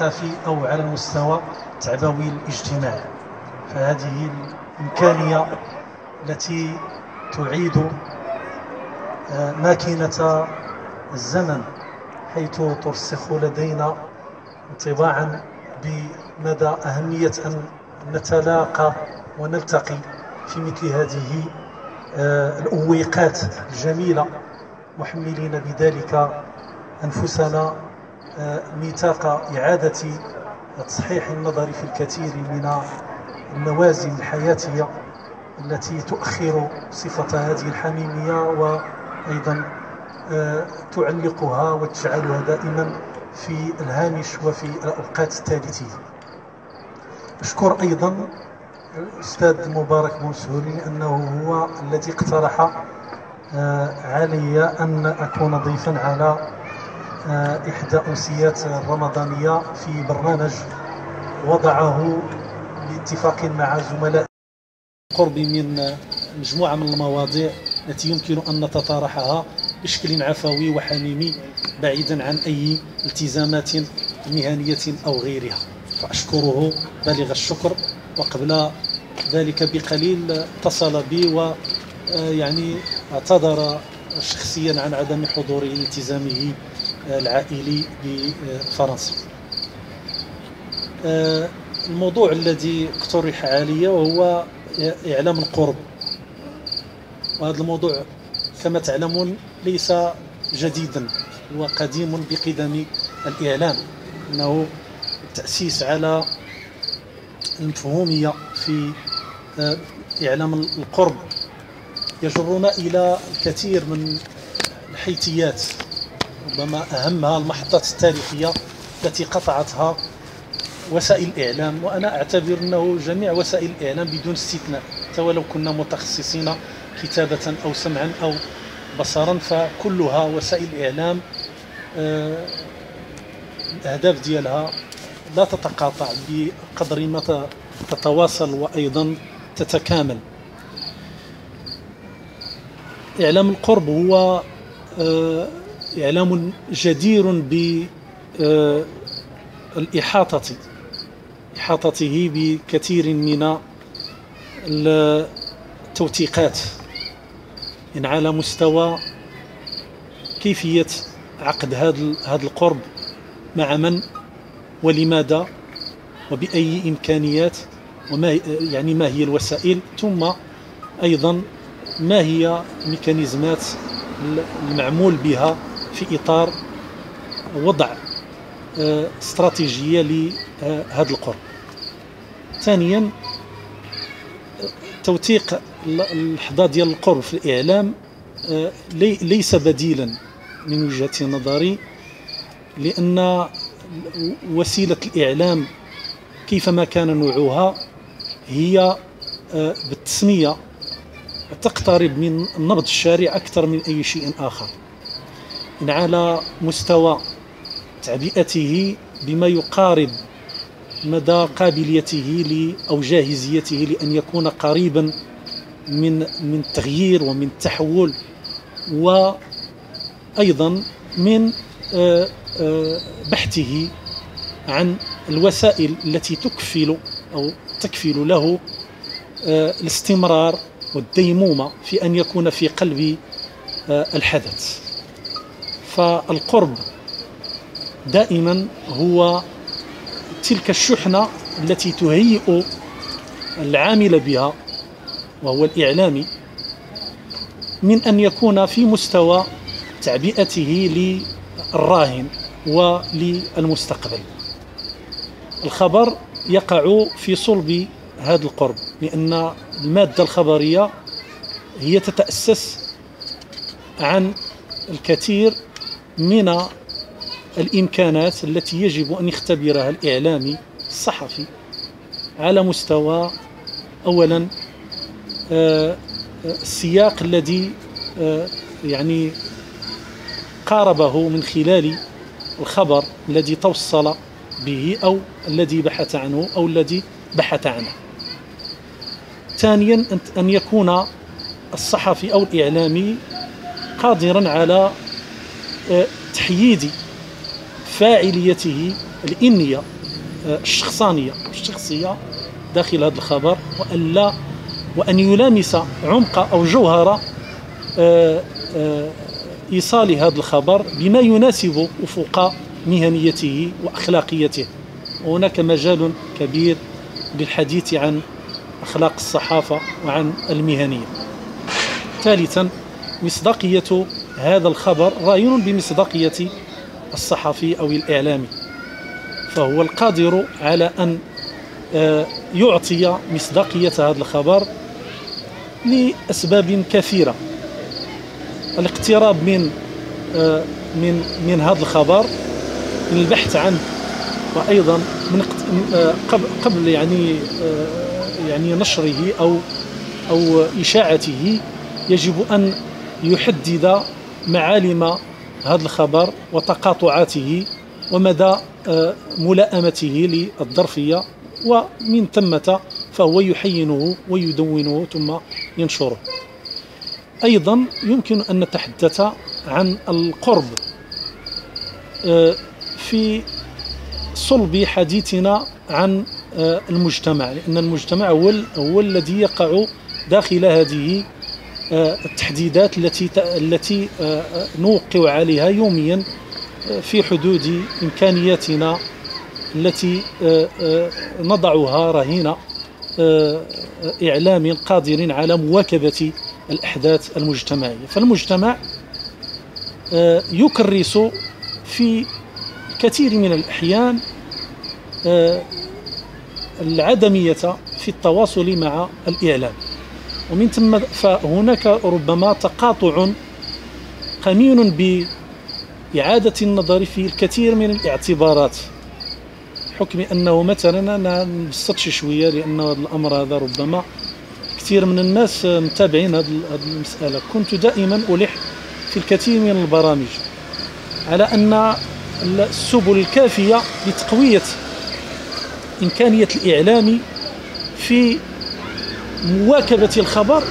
الثقافي أو على المستوى التعبوي الاجتماعي. فهذه الإمكانية التي تعيد ماكينة الزمن، حيث ترسخ لدينا انطباعا بمدى أهمية أن نتلاقى ونلتقي في مثل هذه الأويقات الجميلة، محملين بذلك أنفسنا ميثاق إعادة تصحيح النظر في الكثير من النوازل الحياتية التي تؤخر صفة هذه الحميمية وأيضا تعلقها وتجعلها دائما في الهامش وفي الأوقات الثالثية. أشكر أيضا الأستاذ مبارك بوسهولي لأنه هو الذي اقترح علي أن أكون ضيفا على إحدى أمسيات الرمضانية في برنامج وضعه باتفاق مع زملاء قربي من مجموعة من المواضيع التي يمكن أن نتطارحها بشكل عفوي وحميمي بعيدا عن أي التزامات مهنية أو غيرها. فأشكره بالغ الشكر. وقبل ذلك بقليل اتصل بي ويعني اعتذر شخصيا عن عدم حضوره لالتزامه العائلي بفرنسا. الموضوع الذي اقترح علي وهو إعلام القرب، وهذا الموضوع كما تعلمون ليس جديدا، هو قديم بقدم الإعلام، إنه التأسيس على المفهومية في إعلام القرب يجرنا إلى الكثير من الحيثيات، ربما أهمها المحطات التاريخية التي قطعتها وسائل الإعلام. وأنا أعتبر أنه جميع وسائل الإعلام بدون استثناء، سواء لو كنا متخصصين كتابة أو سمعا أو بصرا، فكلها وسائل الإعلام الأهداف ديالها لا تتقاطع بقدر ما تتواصل وأيضا تتكامل. إعلام القرب هو إعلام جدير بالإحاطته بكثير من التوثيقات على مستوى كيفية عقد هذا القرب مع من ولماذا وبأي إمكانيات، وما يعني ما هي الوسائل، ثم أيضا ما هي ميكانيزمات المعمول بها في إطار وضع استراتيجية لهذا القرب. ثانيا، توثيق اللحظة ديال القرب في الإعلام ليس بديلا من وجهة نظري، لأن وسيلة الإعلام كيفما كان نوعها هي بالتسمية تقترب من نبض الشارع أكثر من أي شيء آخر، على مستوى تعبئته بما يقارب مدى قابليته أو جاهزيته لأن يكون قريبا من التغيير ومن التحول، وأيضا من بحثه عن الوسائل التي تكفل له الاستمرار والديمومة في أن يكون في قلب الحدث. فالقرب دائما هو تلك الشحنة التي تهيئ العامل بها وهو الإعلامي من أن يكون في مستوى تعبئته للراهن وللمستقبل. الخبر يقع في صلب هذا القرب، لأن المادة الخبرية هي تتأسس عن الكثير من الإمكانات التي يجب أن يختبرها الإعلامي الصحفي على مستوى أولا السياق الذي يعني قاربه من خلال الخبر الذي توصل به أو الذي بحث عنه أو الذي بحث عنه. ثانيا، أن يكون الصحفي أو الإعلامي قادرا على تحييد فاعليته الإنية الشخصية داخل هذا الخبر، وأن يلامس عمق أو جوهر إيصال هذا الخبر بما يناسب أفق مهنيته وأخلاقيته. وهناك مجال كبير للحديث عن أخلاق الصحافة وعن المهنية. ثالثا، مصداقية هذا الخبر راهن بمصداقية الصحفي أو الإعلامي، فهو القادر على أن يعطي مصداقية هذا الخبر لأسباب كثيرة. الاقتراب من هذا الخبر، من البحث عنه، وأيضا من قبل يعني نشره أو إشاعته يجب أن يحدد معالم هذا الخبر وتقاطعاته ومدى ملائمته للظرفية، ومن ثمة فهو يحينه ويدونه ثم ينشره. أيضا يمكن أن نتحدث عن القرب في صلب حديثنا عن المجتمع، لأن المجتمع هو الذي يقع داخل هذه التحديدات التي نوقع عليها يوميا في حدود إمكانياتنا التي نضعها رهين إعلام قادر على مواكبة الأحداث المجتمعية. فالمجتمع يكرس في كثير من الأحيان العدمية في التواصل مع الإعلام، ومن ثم فهناك ربما تقاطع قمين بإعادة النظر في الكثير من الاعتبارات، حكم أنه مثلا أنا نبسطش شوية لأن هذا الأمر هذا ربما كثير من الناس متابعين هذه المسألة. كنت دائما ألح في الكثير من البرامج على أن السبل الكافية لتقوية إمكانية الإعلام في مواكبة الخبر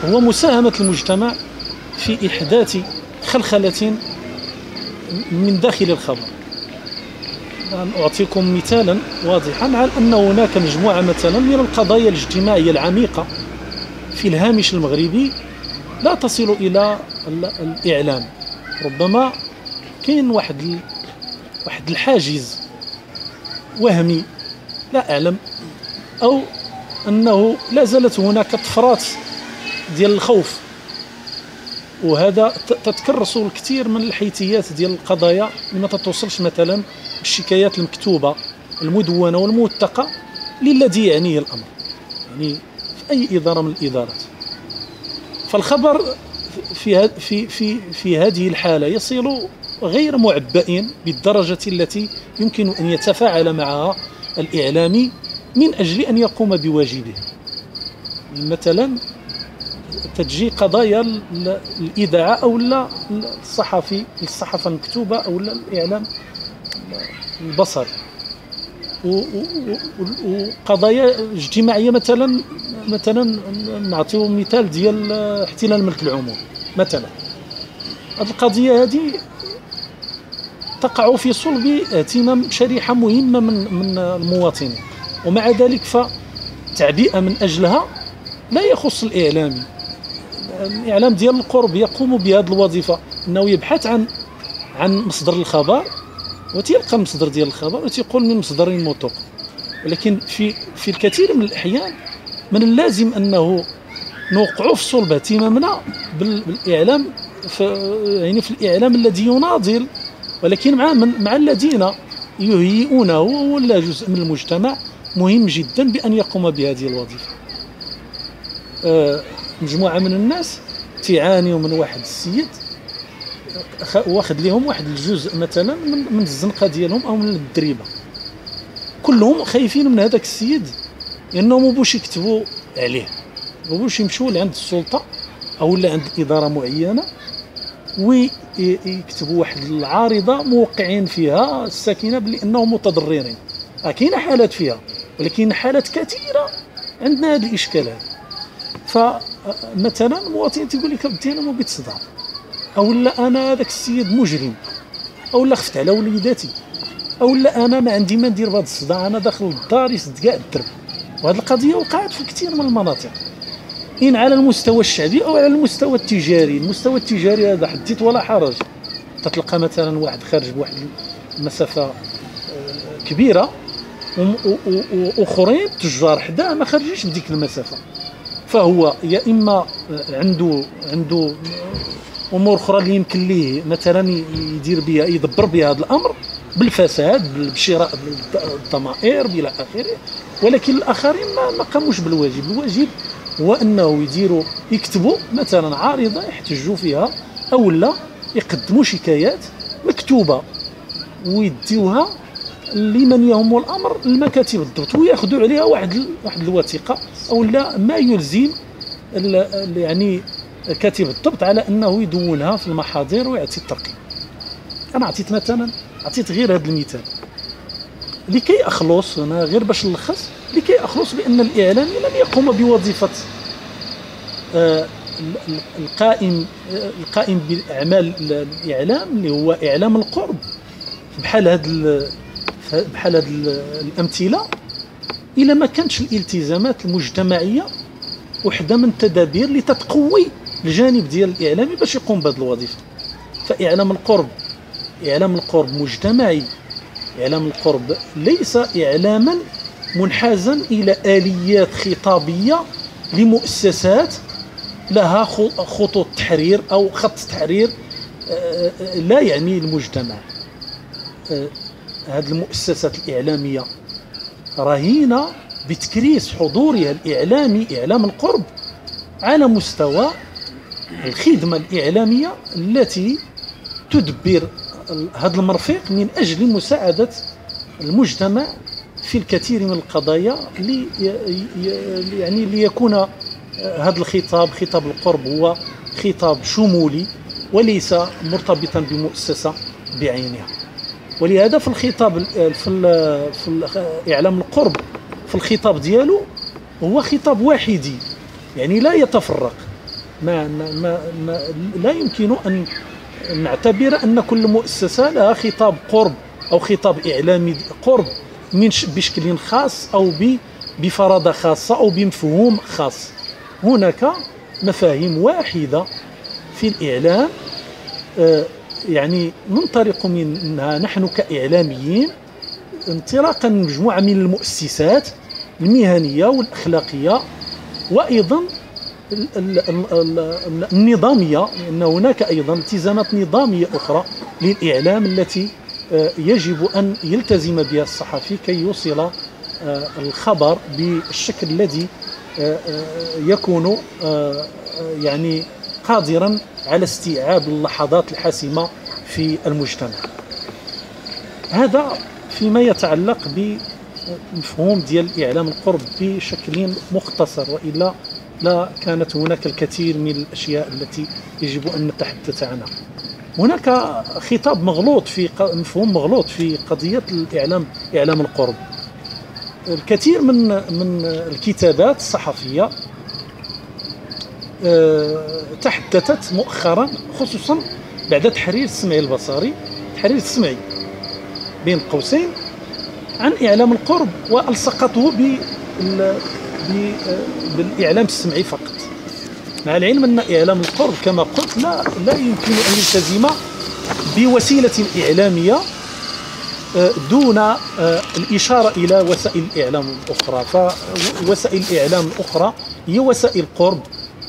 هو مساهمة المجتمع في إحداث خلخلة من داخل الخبر. أعطيكم مثالا واضحا على أن هناك مجموعة مثلا من القضايا الاجتماعية العميقة في الهامش المغربي لا تصل إلى الإعلام. ربما كاين واحد الحاجز وهمي، لا أعلم، أو أنه لا زالت هناك طفرات ديال الخوف، وهذا تتكرس الكثير من الحيثيات ديال القضايا لما تتوصلش مثلا الشكايات المكتوبة المدونة والموثقة للذي يعنيه الأمر، يعني في أي إدارة من الإدارات. فالخبر في هذه الحالة يصير غير معبئ بالدرجة التي يمكن أن يتفاعل معها الإعلامي من أجل أن يقوم بواجبه. مثلا تجي قضايا الإذاعة أو الصحافة المكتوبة أو الإعلام البصري، وقضايا اجتماعية مثلا نعطيو مثال ديال احتلال الملك العموم مثلا. هذه القضية هذه تقع في صلب اهتمام شريحة مهمة من المواطنين، ومع ذلك فتعبئة من أجلها لا يخص الإعلامي. الإعلام ديال القرب يقوم بهذه الوظيفة، أنه يبحث عن مصدر الخبر وتلقى المصدر ديال الخبر وتيقول من مصدر موثوق. ولكن في الكثير من الأحيان من اللازم أنه نوقع في صلب اهتمامنا بالإعلام، في الإعلام الذي يناضل، ولكن مع الذين يهيئونه ولا جزء من المجتمع مهم جدا بأن يقوم بهذه الوظيفة. مجموعة من الناس تعانيوا من واحد السيد واخد لهم واحد الجزء مثلا من الزنقة ديالهم أو من الدريبة، كلهم خايفين من هذاك السيد لأنهم مبوش يكتبوا عليه، مبوش يمشوا لعند السلطة أو لعند إدارة معينة ويكتبوا واحد العارضة موقعين فيها الساكنة بأنهم متضررين. كاين حالات فيها، ولكن حالات كثيرة عندنا هذا الإشكال هذا. فمثلا مواطن تيقول لك بدي أنا ما بغيت صداع، أو لا أنا هذاك السيد مجرم، أو لا خفت على وليداتي، او لا انا ما عندي ما ندير بهذا الصداع، انا داخل للدار يسد كاع الدرب. وهذه القضيه وقعت في كثير من المناطق، إن على المستوى الشعبي او على المستوى التجاري. المستوى التجاري هذا حدث ولا حرج، تتلقى مثلا واحد خارج بواحد المسافه كبيره واخرين تجار حداه ما خرجوش بديك المسافه، فهو يا اما عنده امور اخرى اللي يمكن ليه مثلا يدير بها يدبر بها هذا الامر بالفساد بشراء الضمائر الى اخره، ولكن الاخرين ما قاموش بالواجب. الواجب هو انه يكتبوا مثلا عارضه يحتجوا فيها او لا يقدموا شكايات مكتوبه ويديوها لمن يهم الامر المكاتب الضبط وياخذوا عليها واحد الوثيقه او لا ما يلزم يعني كاتب الضبط على انه يدونها في المحاضر ويعطي الترقيم. انا عطيت غير هذا المثال لكي اخلص، انا غير باش نلخص، لكي اخلص بان الاعلامي لم يقوم بوظيفه القائم باعمال الاعلام اللي هو اعلام القرب. بحال هاد الامثله الا ما كانتش الالتزامات المجتمعيه وحده من التدابير اللي تتقوي الجانب ديال الاعلامي باش يقوم بهذه الوظيفه. فاعلام القرب مجتمعي، اعلام القرب ليس اعلاما منحازا الى اليات خطابيه لمؤسسات لها خطوط تحرير او خط تحرير لا يعني المجتمع. هذه المؤسسات الإعلامية رهينة بتكريس حضورها الإعلامي إعلام القرب على مستوى الخدمة الإعلامية التي تدبر هذا المرفق من أجل مساعدة المجتمع في الكثير من القضايا يعني ليكون هذا الخطاب خطاب القرب هو خطاب شمولي وليس مرتبطا بمؤسسة بعينها. ولهذا في الخطاب في اعلام القرب في الخطاب ديالو هو خطاب واحدي، يعني لا يتفرق. لا يمكن ان نعتبر ان كل مؤسسه لها خطاب قرب او خطاب اعلامي قرب بشكل خاص او بفرضه خاصه او بمفهوم خاص. هناك مفاهيم واحده في الاعلام يعني ننطلق منها نحن كإعلاميين انطلاقا من مجموعة من المؤسسات المهنية والأخلاقية وأيضا النظامية، لأن هناك أيضا التزامات نظامية أخرى للإعلام التي يجب أن يلتزم بها الصحفي كي يوصل الخبر بالشكل الذي يكون يعني قادرا على استيعاب اللحظات الحاسمة في المجتمع. هذا فيما يتعلق بمفهوم ديال إعلام القرب بشكل مختصر، وإلا لا كانت هناك الكثير من الأشياء التي يجب أن نتحدث عنها. هناك خطاب مغلوط في مفهوم مغلوط في قضية إعلام القرب. الكثير من الكتابات الصحفية تحدثت مؤخرا خصوصا بعد تحرير السمعي البصري، تحرير السمعي بين قوسين، عن إعلام القرب والصقته بالإعلام السمعي فقط، مع العلم أن إعلام القرب كما قلت لا يمكن أن يلتزم بوسيلة إعلامية دون الإشارة إلى وسائل الإعلام الأخرى. فوسائل الإعلام الأخرى هي وسائل قرب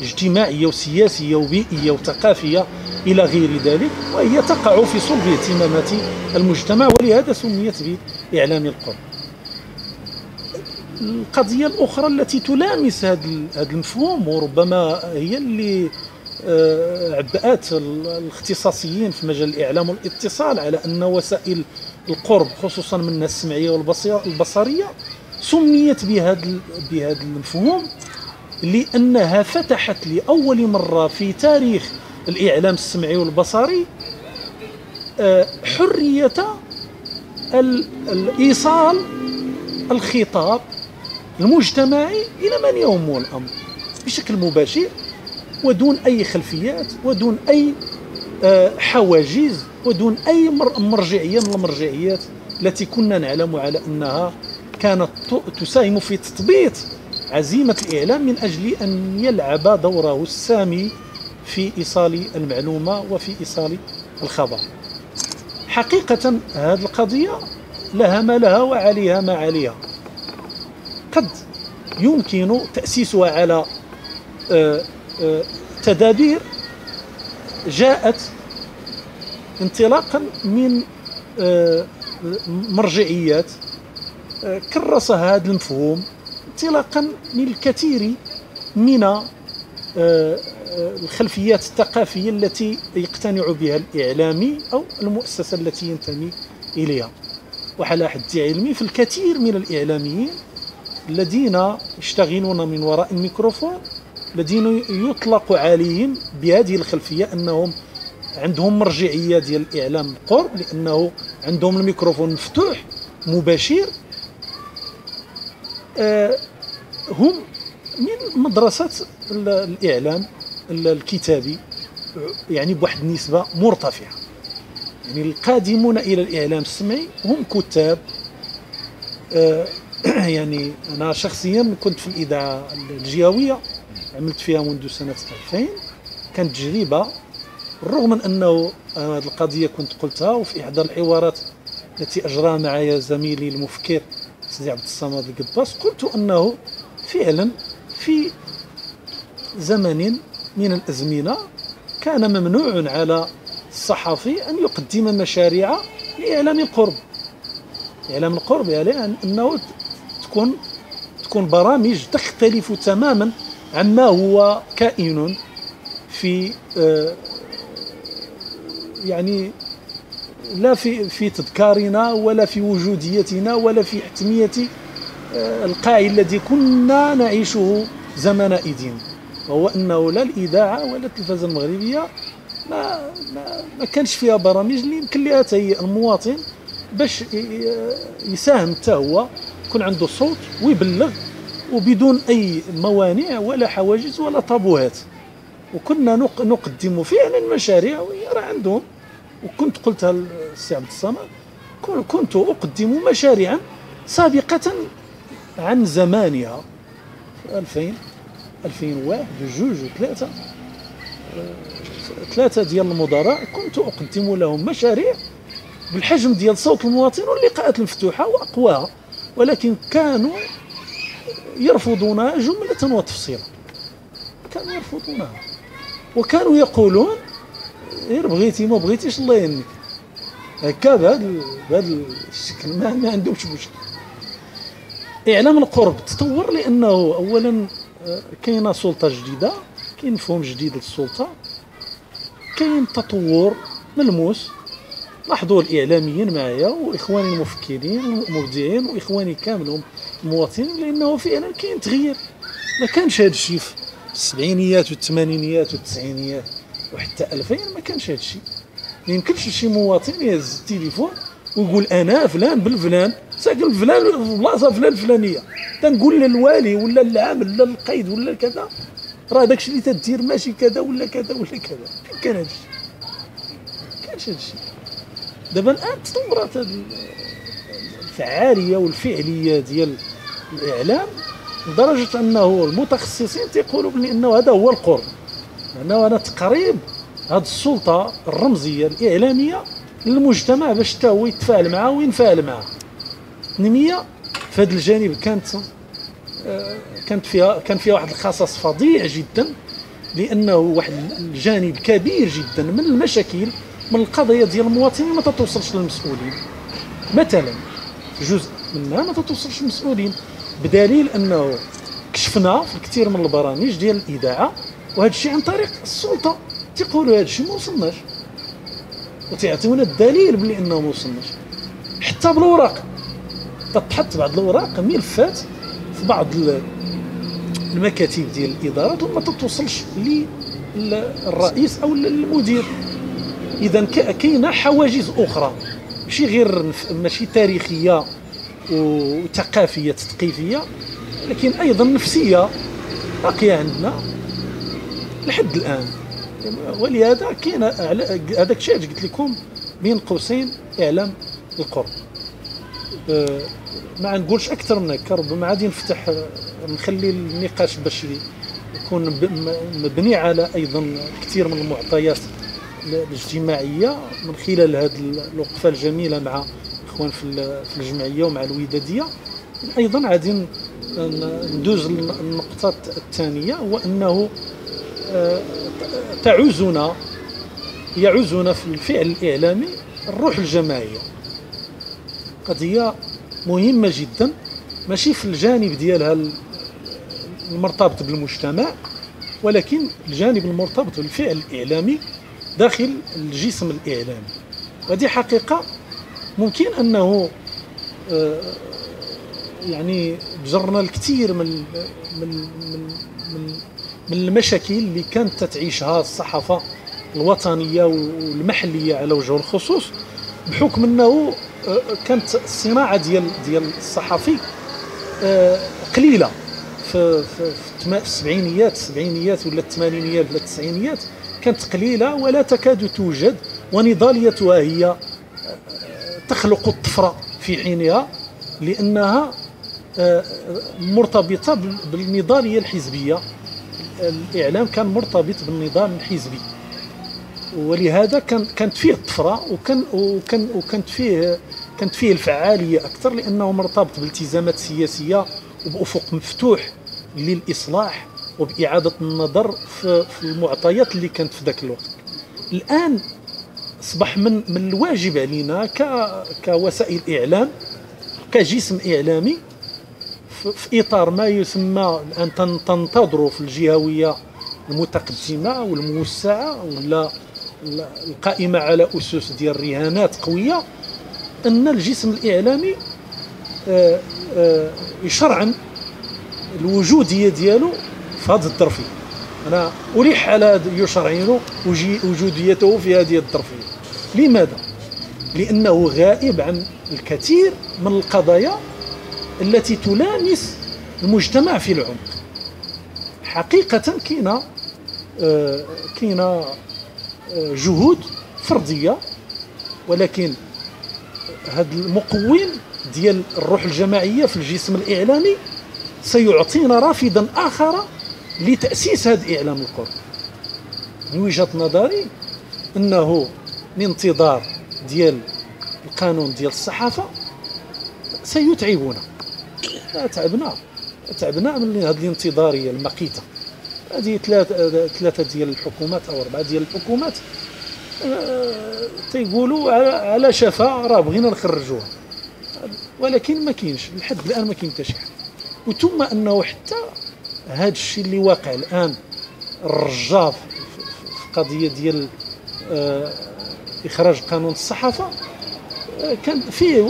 اجتماعية وسياسية وبيئية وثقافية إلى غير ذلك، وهي تقع في صلب اهتمامات المجتمع، ولهذا سميت بإعلام القرب. القضية الأخرى التي تلامس هذا المفهوم وربما هي اللي عبأت الاختصاصيين في مجال الإعلام والاتصال على أن وسائل القرب خصوصا منها السمعية والبصرية سميت بهذا المفهوم لأنها فتحت لأول مرة في تاريخ الإعلام السمعي والبصري حرية الإيصال الخطاب المجتمعي إلى من يهمه الأمر بشكل مباشر ودون أي خلفيات ودون أي حواجز ودون أي مرجعية من المرجعيات التي كنا نعلم على أنها كانت تساهم في تثبيت عزيمة الإعلام من أجل أن يلعب دوره السامي في إيصال المعلومة وفي إيصال الخبر. حقيقة هذه القضية لها ما لها وعليها ما عليها. قد يمكن تأسيسها على تدابير جاءت انطلاقا من مرجعيات كرسها هذا المفهوم انطلاقا من الكثير من الخلفيات الثقافية التي يقتنع بها الإعلامي أو المؤسسة التي ينتمي إليها. وعلى حد علمي في الكثير من الإعلاميين الذين يشتغلون من وراء الميكروفون الذين يطلق عليهم بهذه الخلفية أنهم عندهم مرجعية ديال الإعلام القرب، لأنه عندهم الميكروفون مفتوح مباشر، هم من مدرسة الإعلام الكتابي، يعني بواحد النسبة مرتفعة. يعني القادمون إلى الإعلام السمعي هم كتاب. يعني أنا شخصيا كنت في الإذاعة الجهوية، عملت فيها منذ سنة 2000. كانت تجربة، بالرغم من أنه هذه القضية كنت قلتها وفي إحدى الحوارات التي أجراها معي زميلي المفكر سيدي عبد الصمد القباس، قلت أنه فعلا في زمن من الأزمنة كان ممنوع على الصحفي أن يقدم مشاريع لإعلام القرب. إعلام القرب يعني أنه تكون برامج تختلف تماما عما هو كائن في يعني لا في تذكارنا ولا في وجوديتنا ولا في حتمية القاع الذي كنا نعيشه زمن إيدين، وهو أنه لا الإذاعة ولا التلفزة المغربية ما كانش فيها برامج اللي يمكن لها تهيئ المواطن باش يساهم حتى هو يكون عنده صوت ويبلغ وبدون أي موانع ولا حواجز ولا طابوهات. وكنا نقدم فعلا مشاريع راه عندهم، وكنت قلتها للسي عبد الصمد، كنت أقدم مشاريعا سابقة عن زمانها في 2000 2001 و2 و3 ثلاثة ديال المدراء كنت أقدم لهم مشاريع بالحجم ديال صوت المواطن واللقاءات المفتوحة وأقواها، ولكن كانوا يرفضونها جملة وتفصيلا. كانوا يرفضونها وكانوا يقولون غير بغيتي ما بغيتيش الله يهنيك، هكا بهذا الشكل ما عندهمش مشكل. إعلام القرب تطور لأنه أولا كاينه سلطة جديدة، كاين مفهوم جديد للسلطة، كاين تطور ملموس. لاحظوا الإعلاميين معايا وإخواني المفكرين المبدعين وإخواني كاملهم المواطنين، لأنه فعلا كاين تغيير. ما كانش هذا الشيء في السبعينيات والثمانينيات والتسعينيات وحتى 2000 ما كانش هذا الشيء. ما يمكنش شي مواطن يهز التليفون ويقول أنا فلان بن فلان ساكن فلان في بلاصة فلان الفلانية، تنقول للوالي ولا العامل ولا القيد ولا كذا راه داكشي اللي تدير ماشي كذا ولا كذا ولا كذا. فين كان هذا الشيء؟ ما كانش هذا الشيء. دابا الآن تطورت الفعالية والفعلية ديال الإعلام لدرجة أنه المتخصصين تيقولوا بأنه هذا هو القرب، لأنه هذا تقريب هذه السلطة الرمزية الإعلامية للمجتمع باش حتى هو يتفاعل معها وينفعل معها. التنمية في هذا الجانب كان فيها واحد الخصص فظيع جدا، لأنه واحد الجانب كبير جدا من المشاكل من القضايا ديال المواطنين ما تتوصلش للمسؤولين. مثلا جزء منها ما تتوصلش للمسؤولين، بدليل أنه كشفنا في كثير من البرامج ديال الإذاعة وهذا الشيء عن طريق السلطة، تيقولوا هذا الشيء ما وصلناش وتعطيونا الدليل بلي أنه ما وصلناش. حتى بالوراق تتحط بعض الأوراق ملفات في بعض المكاتب ديال الإدارات وما تتوصلش للرئيس أو للمدير. إذا كاينه حواجز أخرى ماشي تاريخية وثقافية تثقيفية، لكن أيضا نفسية باقية عندنا لحد الآن. ولهذا كاين هذاك الشيء قلت لكم بين قوسين إعلام القرب. ما نقولش اكثر من هكا، ربما غادي نفتح نخلي النقاش باش يكون مبني على ايضا كثير من المعطيات الاجتماعيه من خلال هذه الوقفه الجميله مع اخوان في الجمعيه ومع الوداديه. ايضا غادي ندوز النقطه الثانيه، هو انه يعوزنا في الفعل الاعلامي الروح الجماعيه. قضيه مهمه جدا، ماشي في الجانب ديالها المرتبط بالمجتمع، ولكن الجانب المرتبط بالفعل الاعلامي داخل الجسم الاعلامي. وهذه حقيقه ممكن انه يعني جرنا الكثير من المشاكل اللي كانت تعيشها الصحافه الوطنيه والمحليه على وجه الخصوص، بحكم انه كانت الصناعه ديال الصحفي قليله في السبعينيات ولا الثمانينيات ولا التسعينيات، كانت قليله ولا تكاد توجد، ونضاليتها هي تخلق الطفره في حينها، لانها مرتبطه بالنضاليه الحزبيه. الاعلام كان مرتبط بالنظام الحزبي، ولهذا كانت فيه الطفره وكانت فيه الفعاليه اكثر، لانه مرتبط بالالتزامات سياسيه وبافق مفتوح للاصلاح وباعاده النظر في المعطيات اللي كانت في ذاك الوقت. الان اصبح من الواجب علينا كوسائل اعلام، كجسم اعلامي، في اطار ما يسمى الان تنتظروا في الجهويه المتقدمه والموسعه ولا القائمه على اسس ديال رهانات قويه، ان الجسم الاعلامي يشرعن الوجوديه ديالو في هذه الظرفيه. انا الح على يشرعن وجوديته في هذه الظرفيه. لماذا؟ لانه غائب عن الكثير من القضايا التي تلامس المجتمع في العمق. حقيقه كاين جهود فرديه، ولكن هذا المقوم ديال الروح الجماعيه في الجسم الاعلامي سيعطينا رافدا اخر لتاسيس هذا الاعلام القرب. من وجهه نظري انه الانتظار ديال القانون ديال الصحافه سيتعبنا. تعبنا من هذه الانتظاريه المقيته. هذه ثلاثه ديال الحكومات او اربعه ديال الحكومات تيقولوا على شفا راه بغينا نخرجوها، ولكن ما كاينش لحد الان، ما كاين حتى شي حاجه. وثم انه حتى هذا الشيء اللي واقع الان الرجاف في قضيه ديال اخراج قانون الصحافه كان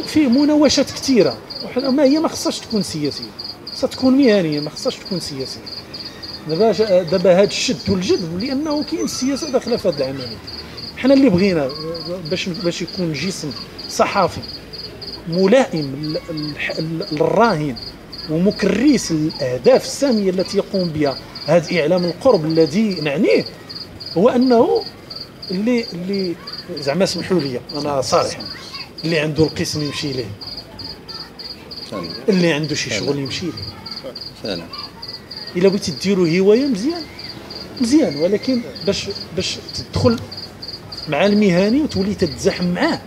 فيه مناوشات كثيره، ما هي ما خصهاش تكون سياسيه، خصها تكون مهنيه، ما خصهاش تكون سياسيه. دابا هذا الشد والجذب، لانه كاين السياسه داخله في هذه العمليه. حنا اللي بغينا باش يكون جسم صحافي ملائم للراهن ومكرس للاهداف الساميه التي يقوم بها هذا اعلام القرب الذي نعنيه، هو انه اللي زعما اسمحوا لي انا صريح، اللي عنده القسم يمشي ليه، اللي عنده شي شغل يمشي ليه. الا بغيتي ديروا هوايه مزيان، ولكن باش تدخل مع المهني وتولي تتزاحم معاه.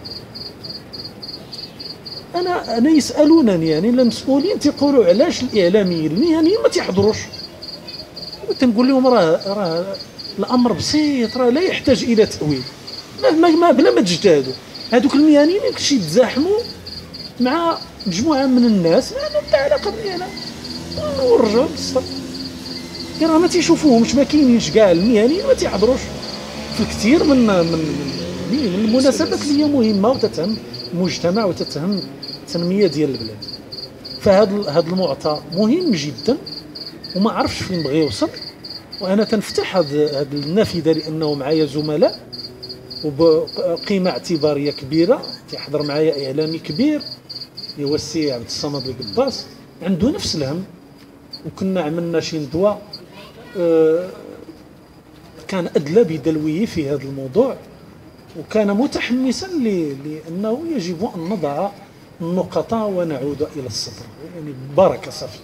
انا يسالونني يعني المسؤولين تيقولوا علاش الاعلاميين المهنيين ما تيحضروش، تنقول لهم راه الامر بسيط، راه لا يحتاج الى تاويل، ما بلا ما تجتهدوا. هذوك المهنيين يمكنش يتزاحموا مع مجموعه من الناس ما عندهم حتى علاقه بينا، ونرجعوا للصف. راه ما تيشوفوهمش، ما كاينينش كاع المهنيين ما تيحضروش في الكثير من المناسبات اللي هي مهمه وتتهم المجتمع وتتهم التنميه ديال البلاد. فهذا المعطى مهم جدا، وما عرفش فين بغى يوصل. وانا تنفتح هذه النافذه لانه معايا زملاء وبقيمه اعتباريه كبيره. تيحضر معايا اعلامي كبير اللي هو السي عبد الصمد القباص، عنده نفس الهم، وكنا عملنا شي ندوه كان ادلى بدلوه في هذا الموضوع، وكان متحمسا لانه يجب ان نضع النقط ونعود إلى السطر، يعني بركة صافي.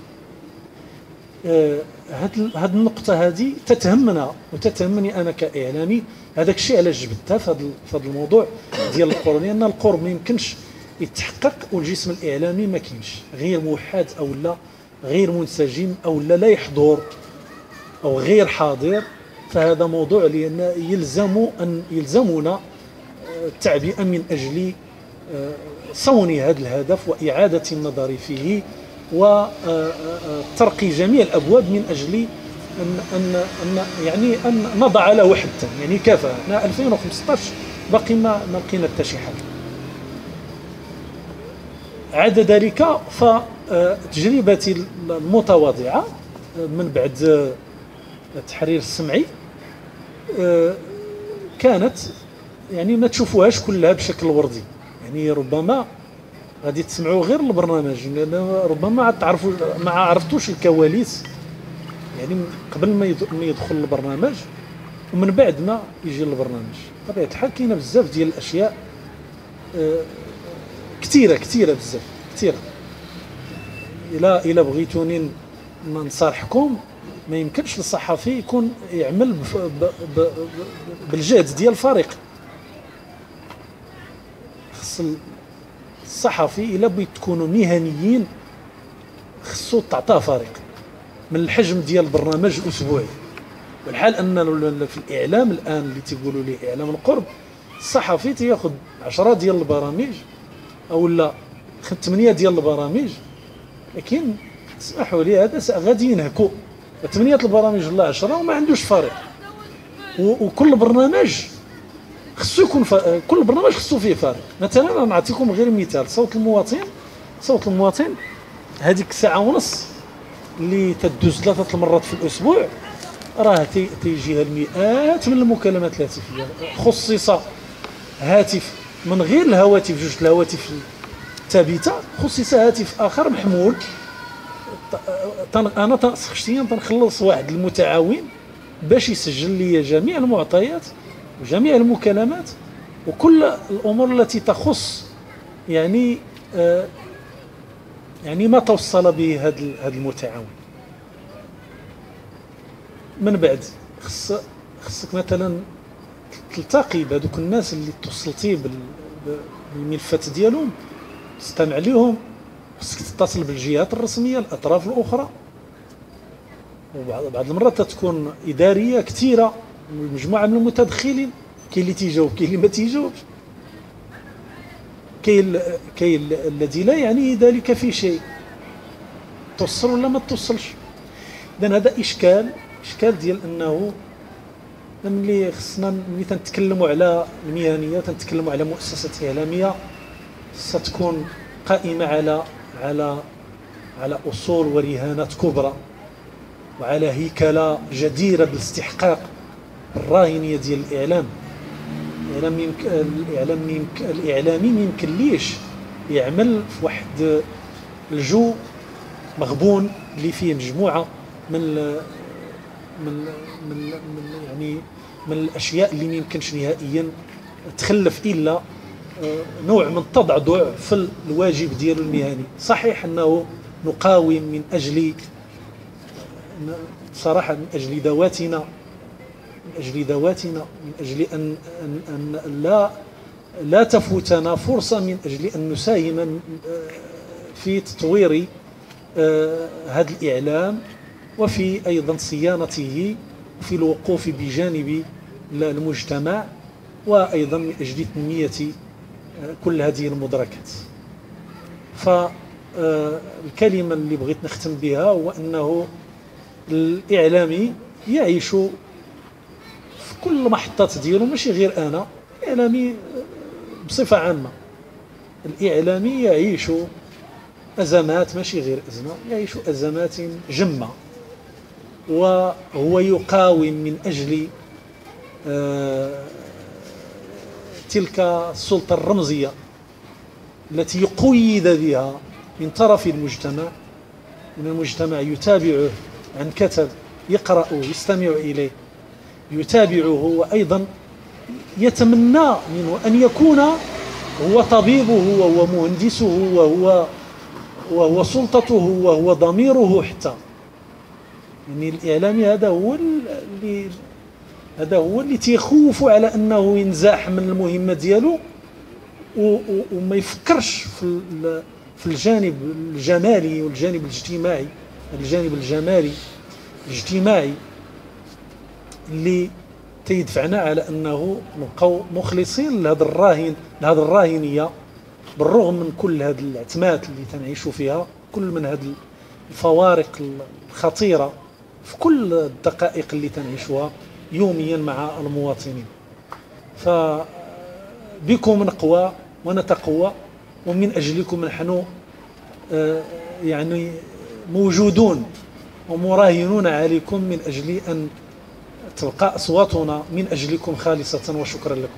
هاد النقطة هذه تتهمنا وتتهمني أنا كإعلامي. هذاك الشيء علاش جبدتها في هذا الموضوع ديال القرب، لأن القرب ما يمكنش يتحقق والجسم الإعلامي ما كاينش، غير موحد أو لا غير منسجم أو لا يحضر أو غير حاضر. فهذا موضوع لأن يلزمنا التعبئة من أجل صون هذا الهدف وإعادة النظر فيه وترقي جميع الأبواب من أجل أن نضع له حدا، يعني كفى. 2015 باقي ما لقينا حتى شي حاجة. عدا ذلك فتجربتي المتواضعة من بعد التحرير السمعي كانت يعني ما تشوفوهاش كلها بشكل وردي، يعني ربما غادي تسمعوا غير البرنامج، لأن ربما ما عرفتوش الكواليس، يعني قبل ما يدخل البرنامج ومن بعد ما يجي البرنامج. بطبيعة الحال كاينه بزاف ديال الاشياء كثيره بزاف كثيره. الا بغيتوني نصارحكم، ما يمكنش للصحفي يكون يعمل بالجهد ديال الفريق. خص الصحفي الا بغيت تكونوا مهنيين خصو تعطاه فريق من الحجم ديال البرنامج الاسبوعي. والحال ان في الاعلام الان اللي تيقولوا ليه اعلام القرب، الصحفي تياخذ 10 ديال البرامج او لا 8 ديال البرامج، لكن اسمحوا لي هذا غادي ينهكوا 8 البرامج ولا 10 وما عندوش فريق. وكل برنامج خصو يكون كل برنامج خصو فيه فريق. مثلا انا نعطيكم غير مثال، صوت المواطن هذيك ساعه ونص اللي تدوز 3 مرات في الاسبوع، راه تيجيها المئات من المكالمات الهاتفيه. خصص هاتف من غير الهواتف، 2 الهواتف الثابته، خصص هاتف اخر محمول. انا شخصيا تنخلص واحد المتعاون باش يسجل لي جميع المعطيات وجميع المكالمات وكل الامور التي تخص يعني ما توصل به هذا المتعاون. من بعد خصك مثلا تلتقي بهذوك الناس اللي توصلتي بالملفات ديالهم، تستمع لهم، خصك تتصل بالجهات الرسميه الاطراف الاخرى. وبعض المرات تكون اداريه كثيره، مجموعه من المتدخلين، كاين اللي تيجاوب كاين اللي ما تيجاوبش، كاين الذي لا يعني ذلك في شيء، توصل ولا ما توصلش. اذا هذا اشكال ديال انه ملي خصنا ملي تنتكلموا على المهنيه وتنتكلموا على مؤسسه اعلاميه، ستكون قائمه على اصول ورهانات كبرى وعلى هيكله جديره بالاستحقاق الراهنيه ديال الاعلام. الاعلامي ما يمكنليش يعمل في واحد الجو مغبون اللي فيه مجموعه من الاشياء اللي ما يمكنش نهائيا تخلف الا نوع من التضعضع في الواجب ديالو المهني. صحيح انه نقاوم من اجل صراحه من اجل ذواتنا، من اجل ان لا تفوتنا فرصه، من اجل ان نساهم في تطوير هذا الاعلام وفي ايضا صيانته وفي الوقوف بجانب المجتمع، وايضا من اجل تنميه كل هذه المدركات. فالكلمه اللي بغيت نختم بها هو انه الاعلامي يعيش في كل محطات ديالو، ماشي غير انا، الاعلامي بصفه عامه، الاعلامي يعيش ازمات، ماشي غير ازمه، يعيش ازمات جمه، وهو يقاوم من اجل تلك السلطه الرمزيه التي يقيد بها من طرف المجتمع، من المجتمع يتابعه عن كثب، يقرأ يستمع إليه، يتابعه، وأيضا يتمنى منه أن يكون هو طبيبه وهو مهندسه وهو سلطته وهو ضميره حتى. يعني الإعلامي هذا هو اللي تيخوف على أنه ينزاح من المهمة ديالو وما يفكرش في الجانب الجمالي والجانب الاجتماعي، الجانب الجمالي الاجتماعي اللي تيدفعنا على أنه نبقاو مخلصين لهذا الراهنية، بالرغم من كل هذه العتمات اللي تنعيشوا فيها، كل من هذه الفوارق الخطيرة في كل الدقائق اللي تنعيشوها يوميا مع المواطنين. فبكم نقوى ونتقوى، ومن أجلكم نحن يعني موجودون ومراهنون عليكم من أجل أن تبقى أصواتنا من أجلكم خالصة. وشكرا لكم.